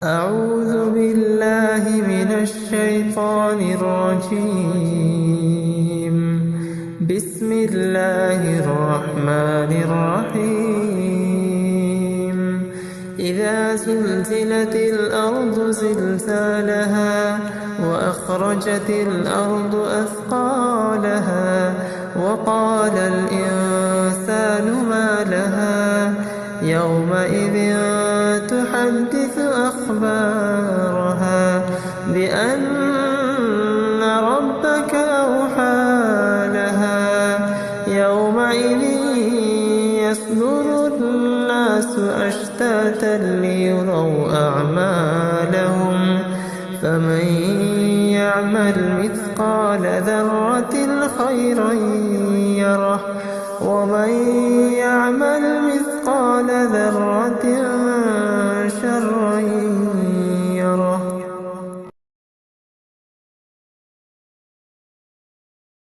أعوذ بالله من الشيطان الرجيم. بسم الله الرحمن الرحيم. إذا زلزلت الأرض زلزالها وأخرجت الأرض أثقالها وقال الإنسان ما لها يومئذ تحدث أخبارها بأن ربك أوحى لها يومئذ يصدر الناس أشتاتا ليروا أعمالهم فمن يعمل مثقال ذرة خيرا يره ومن يعمل مثقال ذرة شرا